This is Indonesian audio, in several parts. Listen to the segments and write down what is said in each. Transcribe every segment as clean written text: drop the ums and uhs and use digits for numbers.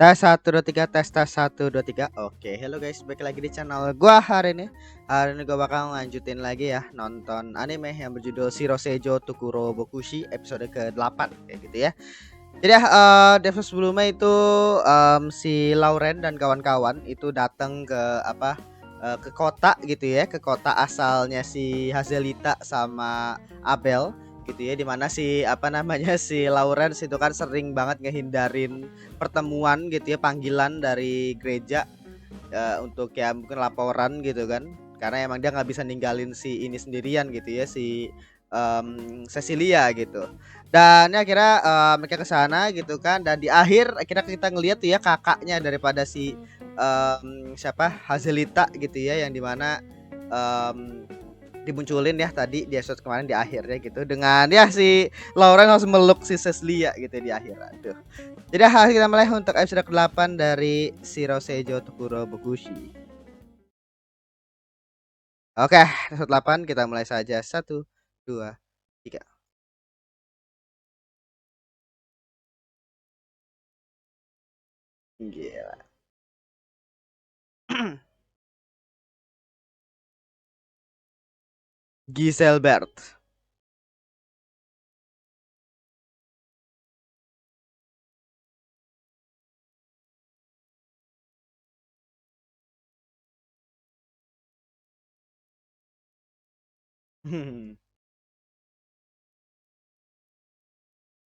Tes 1 2 3 tes 1 2 3. Oke, hello guys, balik lagi di channel gua hari ini. Hari ini gua bakal lanjutin lagi ya nonton anime yang berjudul Shiro Seijo Tokuro Bokushi episode ke-8 kayak gitu ya. Jadi ya di episode sebelumnya itu si Lauren dan kawan-kawan itu datang ke ke kota gitu ya, ke kota asalnya si Hazelita sama Abel gitu ya, dimana si si Lawrence itu kan sering banget ngehindarin pertemuan gitu ya, panggilan dari gereja untuk ya mungkin laporan gitu kan, karena emang dia nggak bisa ninggalin si ini sendirian gitu ya, si Cecilia gitu. Dan ya akhirnya mereka ke sana gitu kan, dan di akhir akhirnya kita ngeliat tuh ya kakaknya daripada si siapa Hazelita gitu ya, yang dimana dimunculin ya tadi di episode kemarin di akhirnya gitu, dengan ya si Lauren harus meluk si Cecilia gitu di akhir. Aduh. Jadi hari kita mulai untuk episode ke-8 dari Shiro Seijo Tokuro Bokushi. Oke, episode 8 kita mulai saja. 1 2 3. Gila. Giselbert.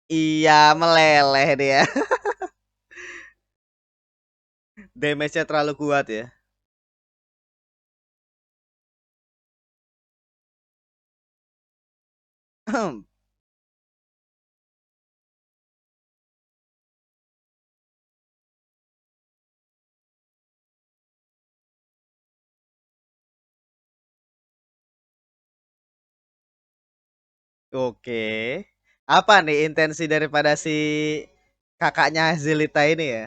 Iya, meleleh dia. Damage-nya terlalu kuat ya. Oke. Apa nih intensi daripada si kakaknya Zelita ini ya?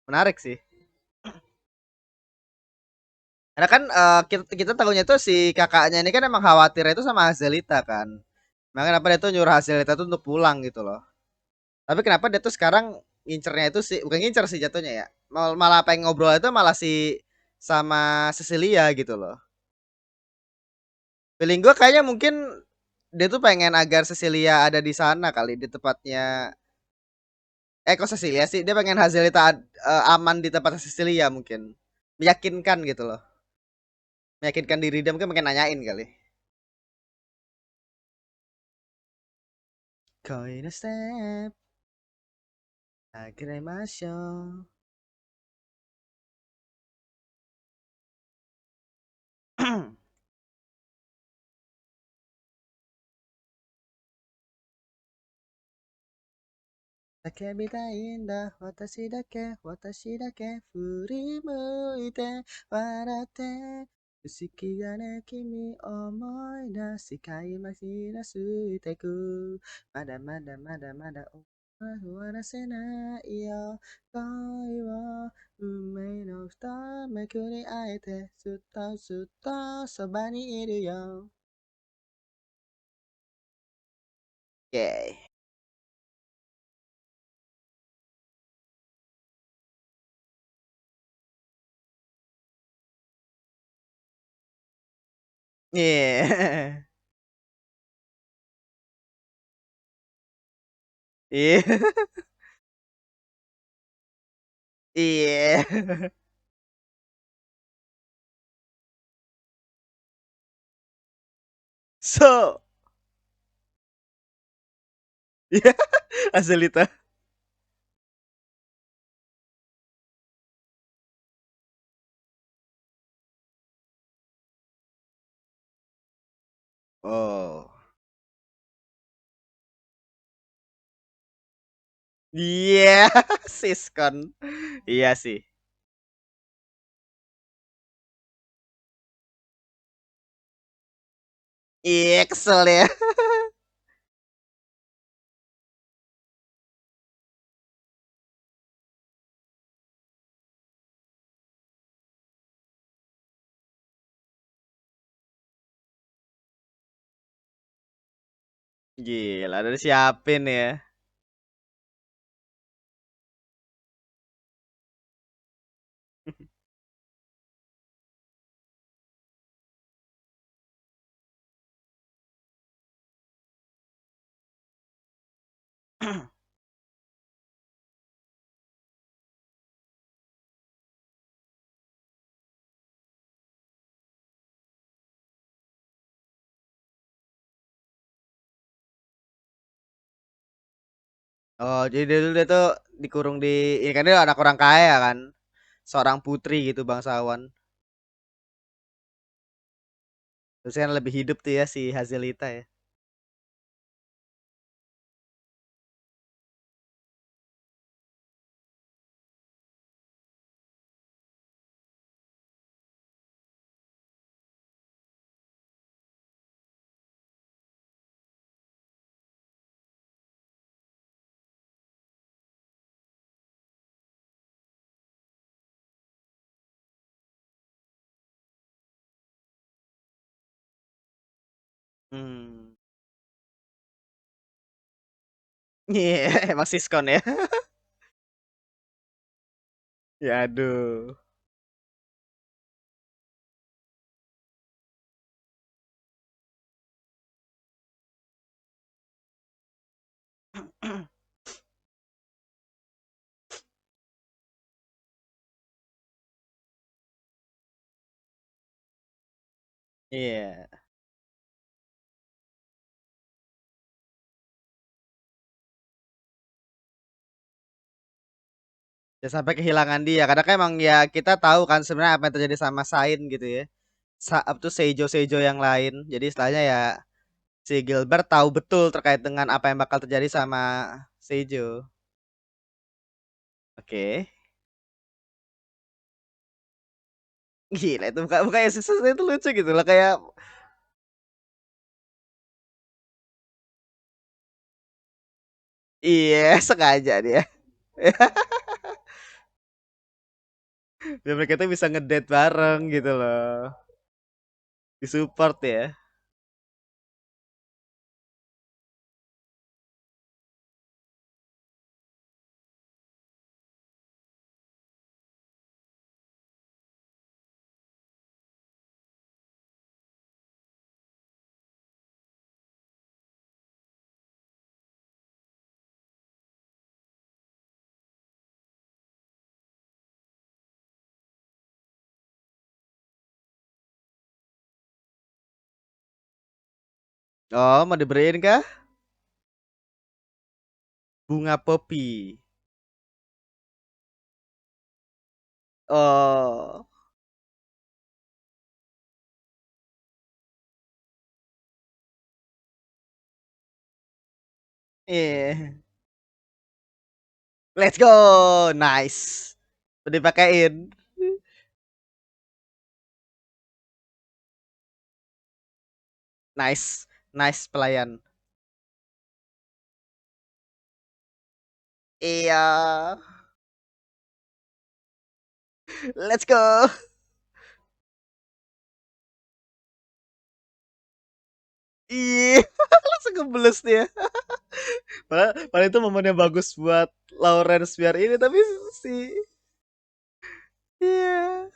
Menarik sih. Karena kan kita tahunya tuh si kakaknya ini kan emang khawatir itu sama Zelita kan. Makanya kenapa dia tuh nyuruh Zelita tuh untuk pulang gitu loh. Tapi kenapa dia tuh sekarang ngincernya itu sih, bukan ngincer sih jatuhnya ya. Malah pengen ngobrol itu malah si sama Cecilia gitu loh. Feeling gue kayaknya mungkin dia tuh pengen agar Cecilia ada di sana kali, di tempatnya. Kok Cecilia sih? Dia pengen Hazelita aman di tempat Cecilia mungkin. Meyakinkan gitu loh. Meyakinkan diri dia, mungkin pengen nanyain kali. Koine step, agremasyo. 叫びたいんだ私だけ振り向いて笑って不思議がね君思い出し買いまひらしてくまだまだ終わらせないよ恋を運命のふためくり会えてずっとそばにいるよ。イェイ。Iya. Iya. Iya. So, iya, Azelita. Oh. Iya, siskon. Iya sih. Iya, kesel ya. Gila, udah siapin ya. Oh, jadi dulu dia tuh dikurung di ya kan dia anak orang kaya kan. Seorang putri gitu bangsawan. Terus kan lebih hidup tuh ya si Hazelita ya. Hmm. Iya, emang siskon ya. Ya aduh. Iya. Ya sampai kehilangan dia. Karena kan emang ya kita tahu kan sebenarnya apa yang terjadi sama Sain gitu ya. Saat tuh Seijo-Seijo yang lain. Jadi istilahnya ya si Gilbert tahu betul terkait dengan apa yang bakal terjadi sama Seijo. Oke. Gila itu bukan ya sesuatu itu lucu gitu loh kayak iya sengaja dia. Biar mereka tuh bisa ngedate bareng gitu loh. Disupport ya. Oh, mau diberiin kah? Bunga popi. Oh. Iya. Let's go. Nice. Udah dipakein. Nice. Nice pelayan. Iya. Let's go. Iya. Langsung kebeles dia. Padahal itu momen yang bagus buat Lawrence biar ini tapi si iya.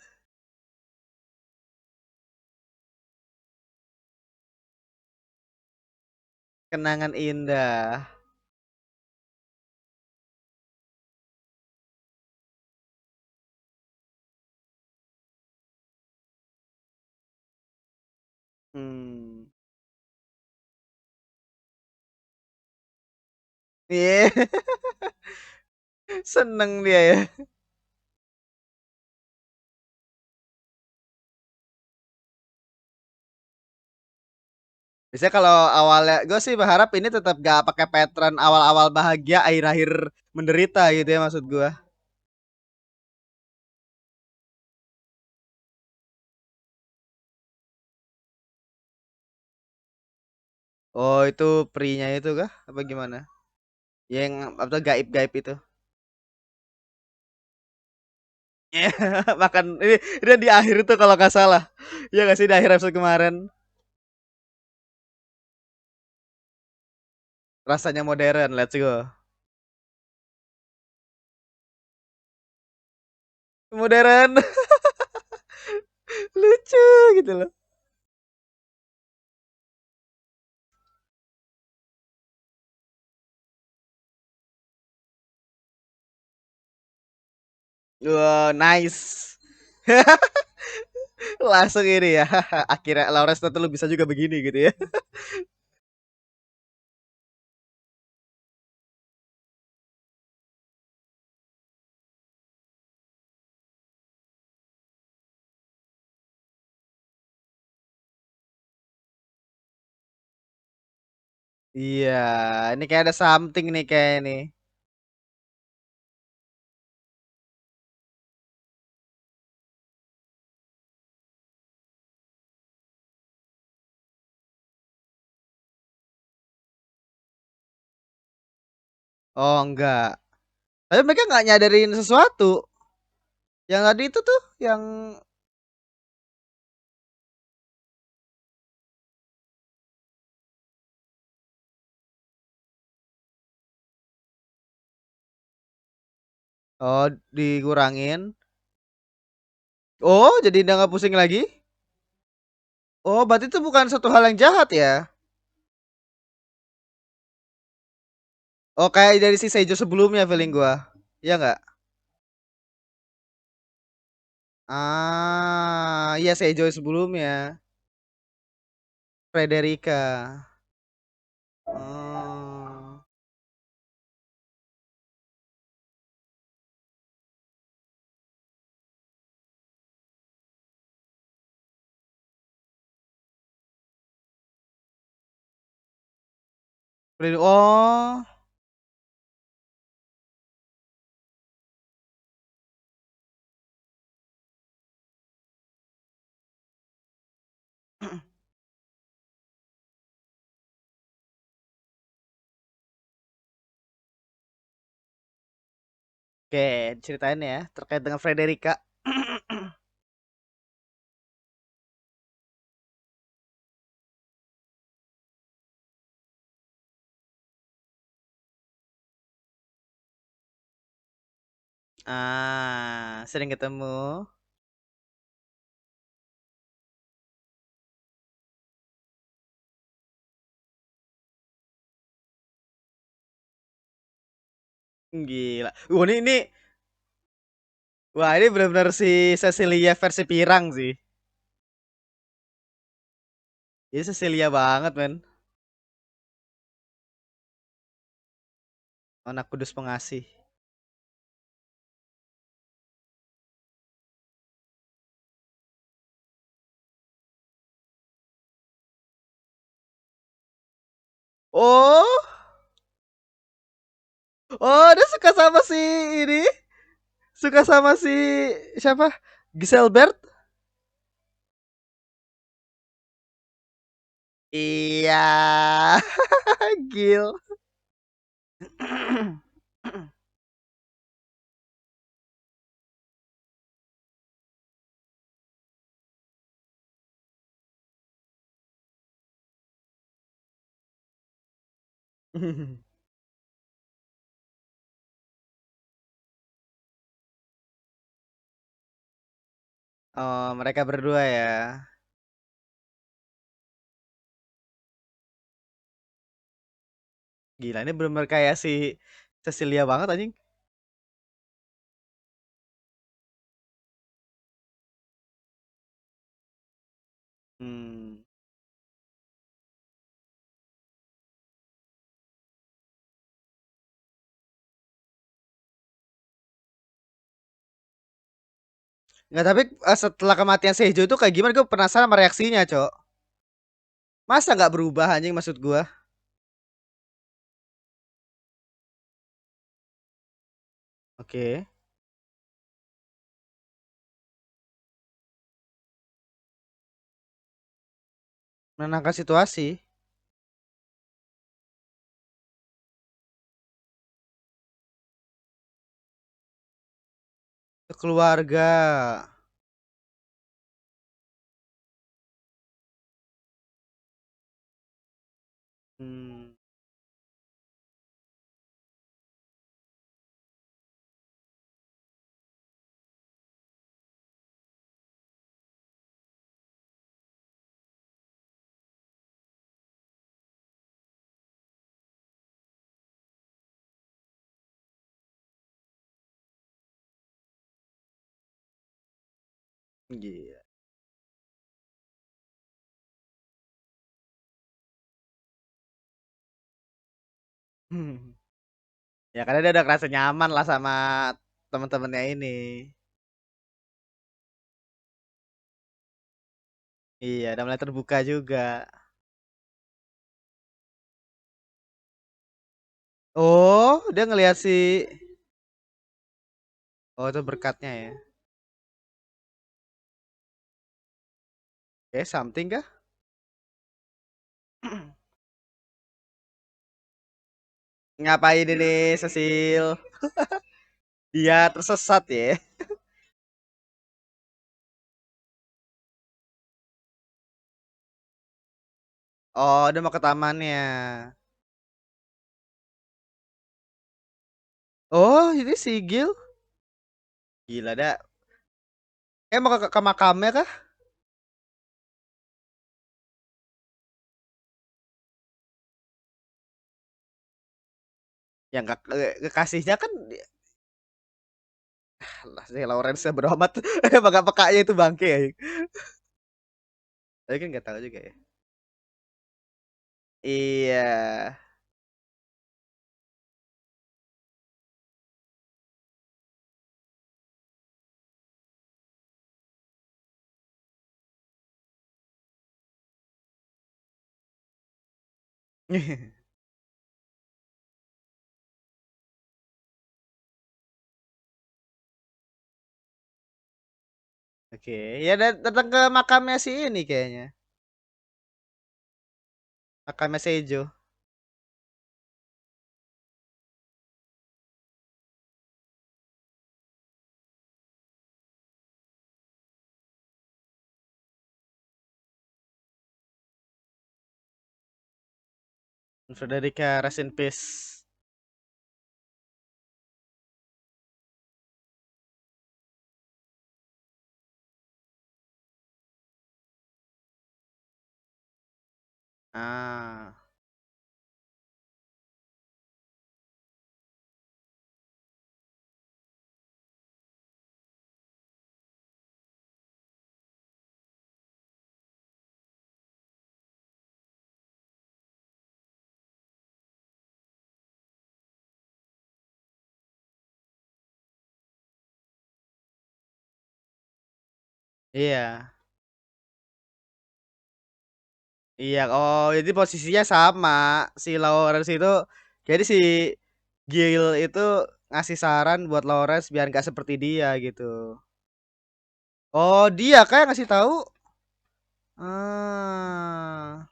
Kenangan indah. Hmm. Iya. Seneng dia ya. Biasanya kalau awalnya gue sih berharap ini tetap gak pakai pattern awal-awal bahagia akhir-akhir menderita gitu ya maksud gue. Oh itu prinya itu kah? Apa gimana? Yang apa gaib-gaib itu? Iya, makan ini di akhir itu kalau nggak salah. Iya nggak sih di akhir episode kemarin? Rasanya modern, let's go. Modern, lucu gitu loh. Wow, nice. Langsung ini ya. Akhirnya Laura Stone lu bisa juga begini gitu ya. Iya, ini kayak ada something nih kayak ini. Oh, enggak. Tapi mereka nggak nyadarin sesuatu. Yang tadi itu tuh yang oh dikurangin. Oh, jadi udah nggak pusing lagi? Oh, berarti itu bukan satu hal yang jahat ya? Oh, kayak dari si Seijo sebelumnya feeling gua. Iya nggak? Ah, iya Seijo sebelumnya. Frederica. Oh. Oh. Oke, ceritain ya terkait dengan Frederica. Ah, sering ketemu. Gila. Wah, ini benar-benar si Cecilia versi pirang sih. Ini Cecilia banget, men. Anak kudus pengasih. Oh, oh, dia suka sama si ini. Suka sama si siapa? Giselbert? Iya. Gil. Oh, mereka berdua ya. Gila, ini bener-bener kayak si Cecilia banget anjing. Hmm. Nggak, tapi setelah kematian Seijo itu kayak gimana? Gue penasaran sama reaksinya, Cok. Masa nggak berubah anjing maksud gua? Oke. Menenangkan situasi ke keluarga. Hmm. Iya. Hmm. Ya karena dia udah ngerasa nyaman lah sama teman-temannya ini. Iya, udah mulai terbuka juga. Oh, dia ngelihat si. Oh, itu berkatnya ya. Oke, something kah? Ngapain ini, Cecil? Dia tersesat ya. Oh, dia mau ke tamannya. Oh, ini sigil. Gila dah. Mau ke makamnya kah? Yang kekasihnya kan lah si Lawrence beramat emang gak pekanya itu bangke ya. Tapi kan gak tahu juga ya. Iya. Oke, ya datang ke makamnya si ini kayaknya. Makamnya Sejo. Frederica rest in peace. Ah. Iya. Iya, oh jadi posisinya sama si Lawrence itu. Jadi si Gil itu ngasih saran buat Lawrence biar gak seperti dia gitu. Oh, dia kayak ngasih tahu. Ah,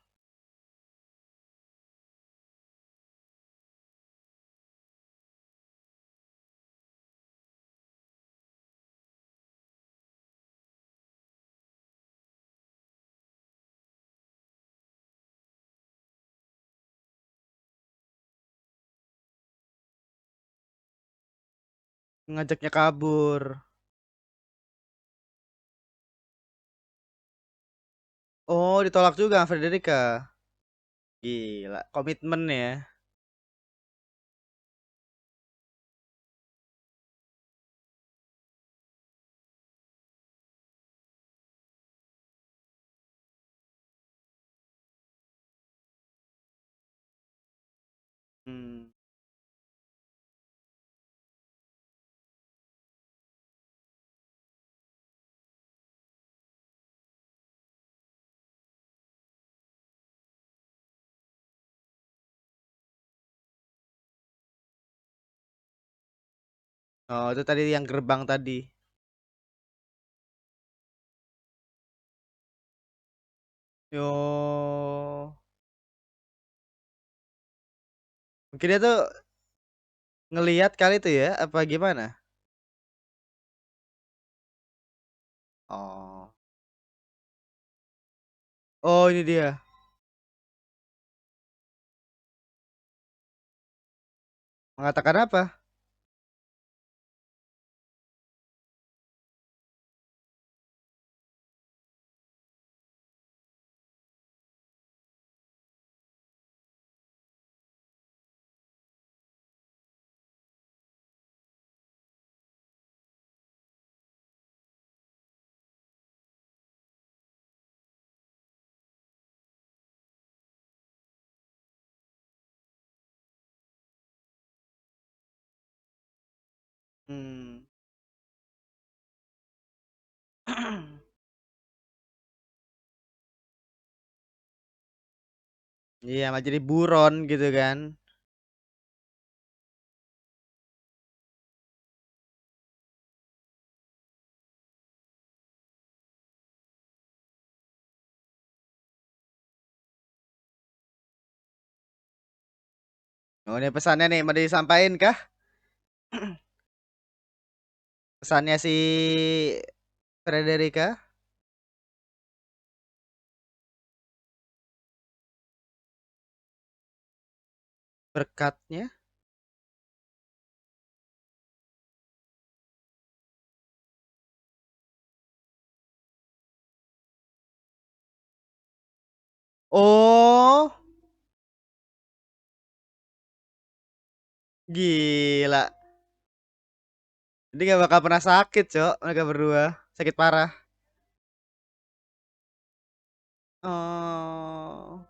ngajaknya kabur. Oh, ditolak juga sama Frederica. Gila, komitmen ya. Hmm. Oh, itu tadi yang gerbang tadi. Yo, mungkin dia tuh ngelihat kali itu ya, apa gimana? Oh, oh ini dia. Mengatakan apa? Hmm. Iya, malah jadi buron gitu kan. Oh, ini pesannya nih mau disampaikan kah? Pesannya si Frederica, berkatnya. Oh, gila. Jadi gak bakal pernah sakit, Cok. Mereka berdua sakit parah. Oh.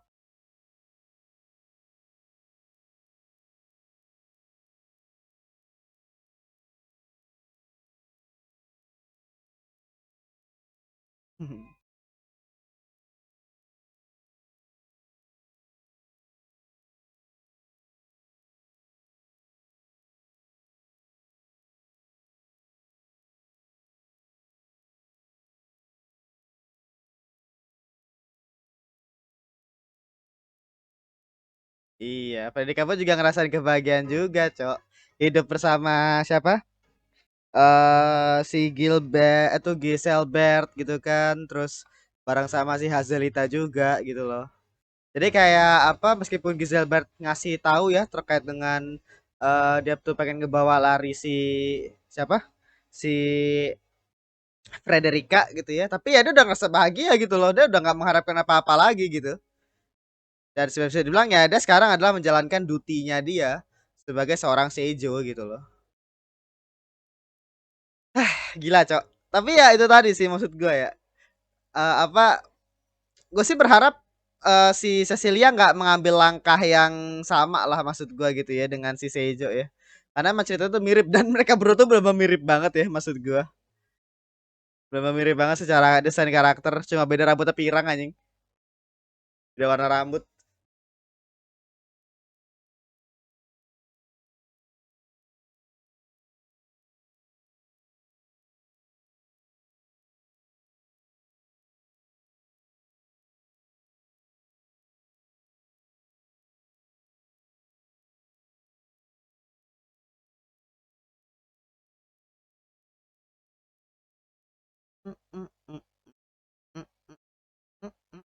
Iya, Freddy Kapo juga ngerasain kebahagiaan juga, Cok. Hidup bersama siapa? Si Gilbert itu Giselbert gitu kan, terus bareng sama si Hazelita juga gitu loh. Jadi kayak apa meskipun Giselbert ngasih tahu ya terkait dengan dia tuh pengen ngebawa lari si siapa? Si Frederica gitu ya. Tapi ya dia udah ngerasa bahagia gitu loh. Dia udah nggak mengharapkan apa-apa lagi gitu. Dan bisa dibilang ya dia sekarang adalah menjalankan dutinya dia sebagai seorang seijo gitu loh. Gila, Cok. Tapi ya itu tadi sih maksud gue ya. Apa gue sih berharap si Cecilia nggak mengambil langkah yang sama lah maksud gue gitu ya dengan si Seijo ya. Karena emang cerita tuh mirip dan mereka berdua tuh bener mirip banget ya maksud gue. Bener mirip banget secara desain karakter, cuma beda rambutnya pirang anjing. Beda warna rambut. Mm, mm, mm, mm, mm, mm.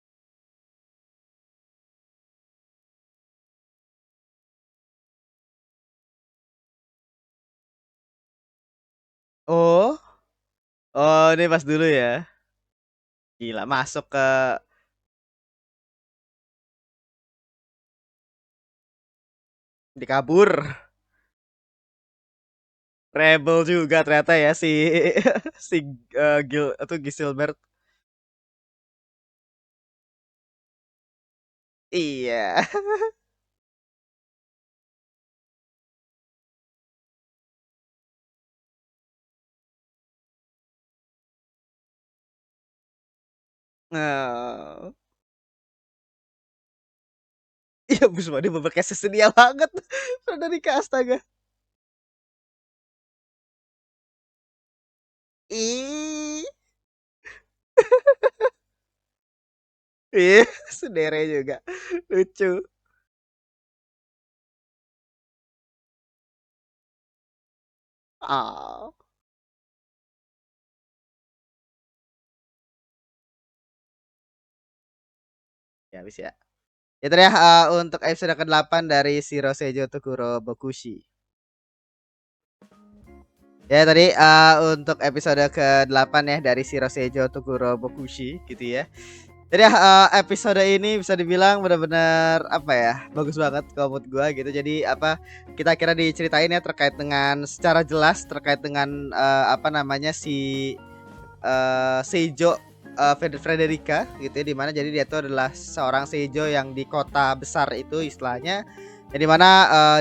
Oh, oh ini pas dulu ya. Gila masuk ke dikabur. Rebel juga ternyata ya si si Gil atau Giselbert. Iya. Oh. Iya Busma dia berbekas sedia banget. Dari ke astaga. Ih, iya, Sudere juga lucu. Oh, ya habis ya. Itu ya untuk episode ke-8 dari Shiro Seijo Tokuro Bokushi. Ya tadi untuk episode ke-8 ya dari Shiro Seijo Tokuro Bokushi gitu ya. Jadi episode ini bisa dibilang benar-benar apa ya bagus banget kalau menurut gue gitu. Jadi apa kita kira diceritain ya terkait dengan secara jelas terkait dengan apa namanya si Seijo Frederica gitu ya, dimana jadi dia tuh adalah seorang seijo yang di kota besar itu istilahnya, yang dimana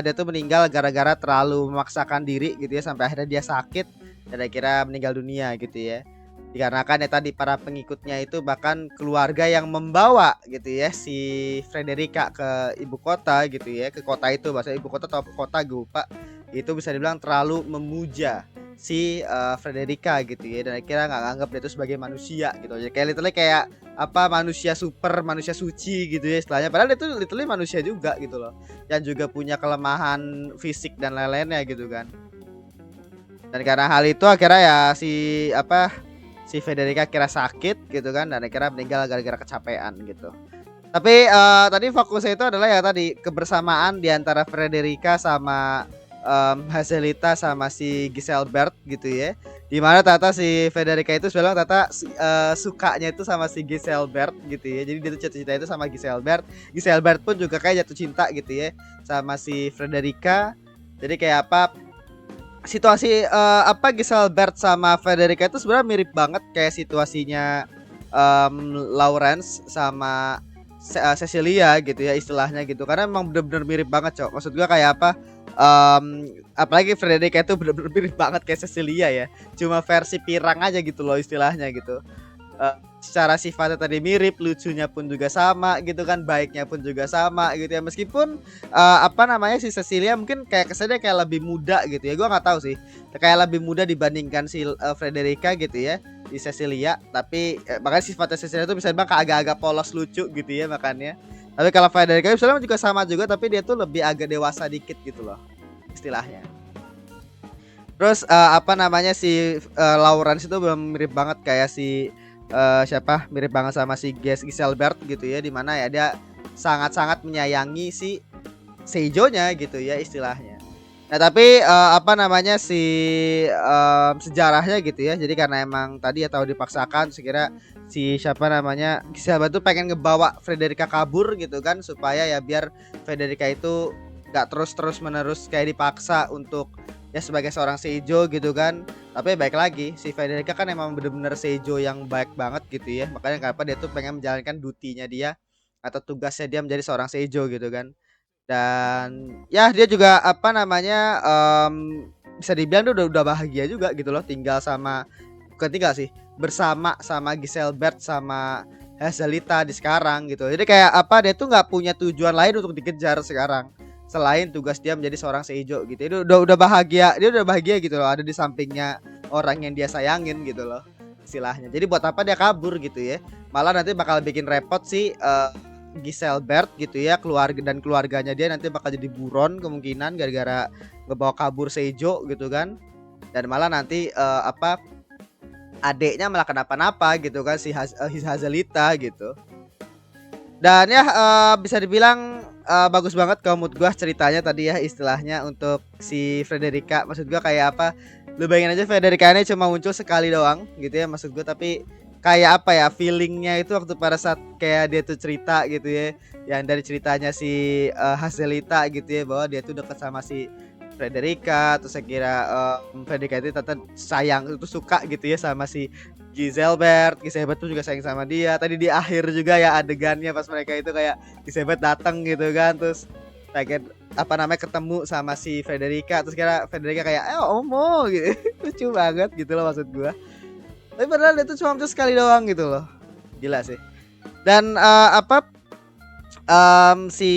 dia tuh meninggal gara-gara terlalu memaksakan diri gitu ya, sampai akhirnya dia sakit dan akhirnya meninggal dunia gitu ya. Dikarenakan ya tadi para pengikutnya itu bahkan keluarga yang membawa gitu ya si Frederica ke ibu kota gitu ya, ke kota itu bahasa ibu kota atau kota gue lupa. Itu bisa dibilang terlalu memuja si Frederica gitu ya, dan akhirnya nggak nganggap dia itu sebagai manusia gitu. Jadi kayak literally kayak apa, manusia super, manusia suci gitu ya istilahnya. Padahal dia tuh literally manusia juga gitu loh. Yang juga punya kelemahan fisik dan lain-lainnya gitu kan. Dan karena hal itu akhirnya ya si Federica kira sakit gitu kan, dan akhirnya meninggal gara-gara kecapean gitu. Tapi tadi fokusnya itu adalah ya tadi kebersamaan di antara Frederica sama Hazelita sama si Giselbert gitu ya. Dimana Tata si Federica itu bilang Tata sukanya itu sama si Giselbert gitu ya. Jadi dia tuh jatuh cinta itu sama Giselbert. Giselbert pun juga kayak jatuh cinta gitu ya sama si Frederica. Jadi kayak apa, situasi Giselbert sama Federica itu sebenarnya mirip banget kayak situasinya Lawrence sama Cecilia gitu ya istilahnya gitu, karena emang bener-bener mirip banget, Cok. Maksud gua kayak apa, apalagi Frederica itu bener-bener mirip banget kayak Cecilia ya, cuma versi pirang aja gitu loh istilahnya gitu. Secara sifatnya tadi mirip, lucunya pun juga sama gitu kan, baiknya pun juga sama gitu ya. Meskipun si Cecilia mungkin kayak kesannya kayak lebih muda gitu ya, gua nggak tahu sih, kayak lebih muda dibandingkan si Frederica gitu ya, di Cecilia. Tapi makanya sifatnya Cecilia itu bisa dibilang agak-agak polos lucu gitu ya makanya. Tapi kalau Frederica misalnya juga sama juga, tapi dia tuh lebih agak dewasa dikit gitu loh istilahnya. Terus si Lawrence itu belum mirip banget kayak si mirip banget sama si Giselbert gitu ya, dimana ya dia sangat-sangat menyayangi si Seijonya gitu ya istilahnya. Nah tapi sejarahnya gitu ya, jadi karena emang tadi ya tahu dipaksakan, sekira si Giselbert tuh pengen ngebawa Frederica kabur gitu kan, supaya ya biar Frederica itu gak terus menerus kayak dipaksa untuk ya sebagai seorang seijo gitu kan. Tapi baik lagi si Federica kan emang bener-bener seijo yang baik banget gitu ya, makanya kenapa dia tuh pengen menjalankan dutinya dia atau tugasnya dia menjadi seorang seijo gitu kan. Dan ya dia juga bisa dibilang dia udah bahagia juga gitu loh, tinggal sama, bukan tinggal sih, bersama sama Giselbert sama Hazelita di sekarang gitu. Jadi kayak dia tuh nggak punya tujuan lain untuk dikejar sekarang selain tugas dia menjadi seorang seijo gitu. Itu udah bahagia, dia udah bahagia gitu loh, ada di sampingnya orang yang dia sayangin gitu loh istilahnya. Jadi buat apa dia kabur gitu ya, malah nanti bakal bikin repot si Giselbert gitu ya, keluarganya dia nanti bakal jadi buron kemungkinan gara-gara ngebawa kabur seijo gitu kan. Dan malah nanti adeknya malah kenapa-napa gitu kan, si Hazelita gitu. Dan ya bisa dibilang bagus banget kalau mood gua ceritanya tadi ya istilahnya untuk si Frederica. Maksud gua kayak apa, lu bayangin aja Frederica ini cuma muncul sekali doang gitu ya maksud gua, tapi kayak apa ya feelingnya itu waktu pada saat kayak dia tuh cerita gitu ya, yang dari ceritanya si Hazelita gitu ya, bahwa dia tuh deket sama si Frederica. Terus saya kira Frederica itu tetap sayang, itu suka gitu ya sama si Giselbert tuh juga sayang sama dia. Tadi di akhir juga ya adegannya pas mereka itu kayak Giselbert datang gitu kan, terus pengen ketemu sama si Frederica, terus kira Frederica kayak omo gitu. Lucu banget gitu loh maksud gua. Tapi padahal itu cuma sekali doang gitu loh. Gila sih. Dan si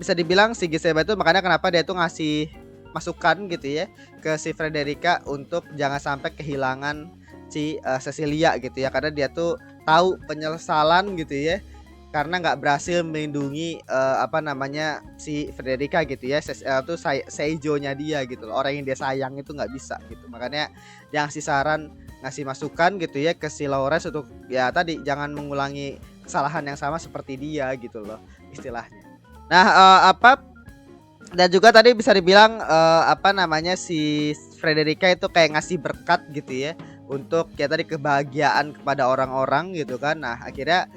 bisa dibilang si Giselbert itu makanya kenapa dia tuh ngasih masukan gitu ya ke si Frederica untuk jangan sampai kehilangan si Cecilia gitu ya, karena dia tuh tahu penyesalan gitu ya karena nggak berhasil melindungi si Frederica gitu ya. Tuh seijonya dia gitu loh, orang yang dia sayang itu nggak bisa gitu. Makanya dia ngasih saran, ngasih masukan gitu ya ke si Lawrence untuk ya tadi jangan mengulangi kesalahan yang sama seperti dia gitu loh istilahnya. Nah dan juga tadi bisa dibilang si Frederica itu kayak ngasih berkat gitu ya untuk ya tadi kebahagiaan kepada orang-orang gitu kan. Nah akhirnya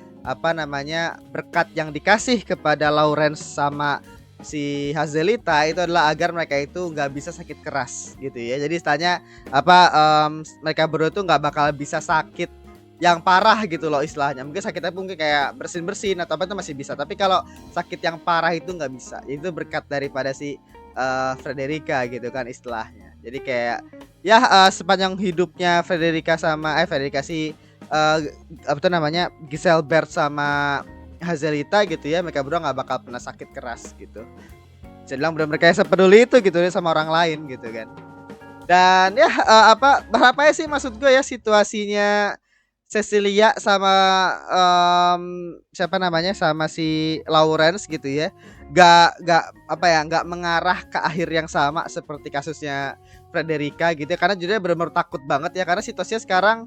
berkat yang dikasih kepada Lawrence sama si Hazelita itu adalah agar mereka itu nggak bisa sakit keras gitu ya. Jadi istilahnya mereka berdua tuh nggak bakal bisa sakit yang parah gitu loh istilahnya. Mungkin sakitnya mungkin kayak bersin-bersin atau apa itu masih bisa. Tapi kalau sakit yang parah itu nggak bisa. Itu berkat daripada si Frederica gitu kan istilahnya. Jadi kayak ya sepanjang hidupnya Frederica si eh, apa tuh namanya Giselbert sama Hazelita gitu ya, mereka berdua nggak bakal pernah sakit keras gitu. Saya bilang bener mereka sepeduli itu gitu ya sama orang lain gitu kan. Dan ya apa berapa ya sih maksud gue ya situasinya Cecilia sama siapa namanya sama si Lawrence gitu ya. Gak apa ya nggak mengarah ke akhir yang sama seperti kasusnya Frederica gitu ya, karena jadinya benar-benar takut banget ya karena situasinya sekarang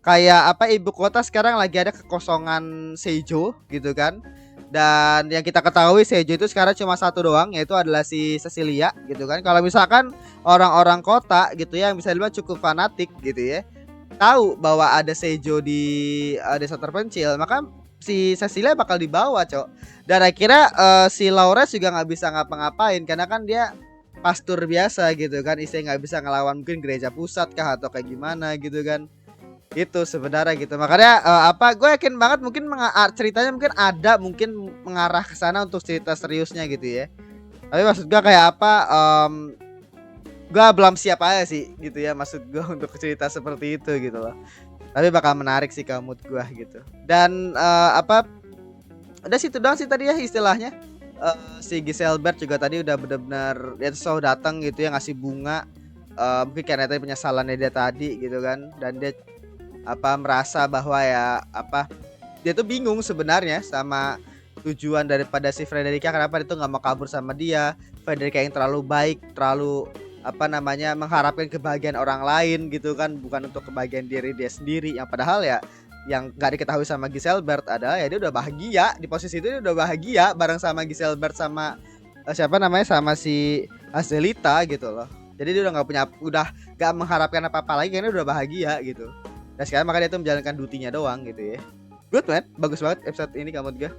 kayak apa ibu kota sekarang lagi ada kekosongan Seijo gitu kan. Dan yang kita ketahui Seijo itu sekarang cuma satu doang yaitu adalah si Cecilia gitu kan. Kalau misalkan orang-orang kota gitu ya yang bisa dibilang cukup fanatik gitu ya tahu bahwa ada Seijo di desa terpencil, maka si Cecilia bakal dibawa, Cok. Dan akhirnya si Lawrence juga nggak bisa ngapa-ngapain karena kan dia pastor biasa gitu kan, istilahnya nggak bisa ngelawan mungkin gereja pusat kah atau kayak gimana gitu kan. Itu sebenarnya gitu. Makanya apa gue yakin banget mungkin ceritanya mungkin ada mungkin mengarah ke sana untuk cerita seriusnya gitu ya. Tapi maksud gue kayak apa gue belum siap aja sih gitu ya maksud gue untuk cerita seperti itu gitu loh. Tapi bakal menarik sih kalau mood gue gitu. Dan apa udah situ doang sih tadi ya istilahnya. Si Giselbert juga tadi udah benar-benar dia tuh selalu datang gitu ya ngasih bunga. Mungkin karena tadi penyesalannya dia tadi gitu kan. Dan dia apa merasa bahwa ya apa dia tuh bingung sebenarnya sama tujuan daripada si Frederica, kenapa dia tuh nggak mau kabur sama dia. Frederica yang terlalu baik, terlalu apa namanya mengharapkan kebahagiaan orang lain gitu kan, bukan untuk kebahagiaan diri dia sendiri, yang padahal ya yang nggak diketahui sama Giselbert adalah ya dia udah bahagia di posisi itu, dia udah bahagia bareng sama Giselbert sama siapa namanya sama si Azelita gitu loh. Jadi dia udah nggak mengharapkan apa-apa lagi karena udah bahagia gitu. Dan sekarang makanya dia tuh menjalankan dutinya doang gitu ya. Good man, bagus banget episode ini kamu juga.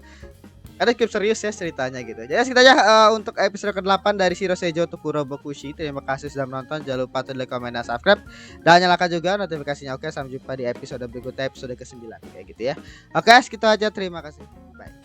Ada cukup serius ya ceritanya gitu. Jadi segitu aja untuk episode ke-8 dari Shiro Seijo Tokuro Bokushi. Terima kasih sudah menonton. Jangan lupa untuk like, komen, dan subscribe. Dan nyalakan juga notifikasinya. Oke, sampai jumpa di episode berikutnya, episode ke-9 kayak gitu ya. Oke, segitu aja. Terima kasih. Bye.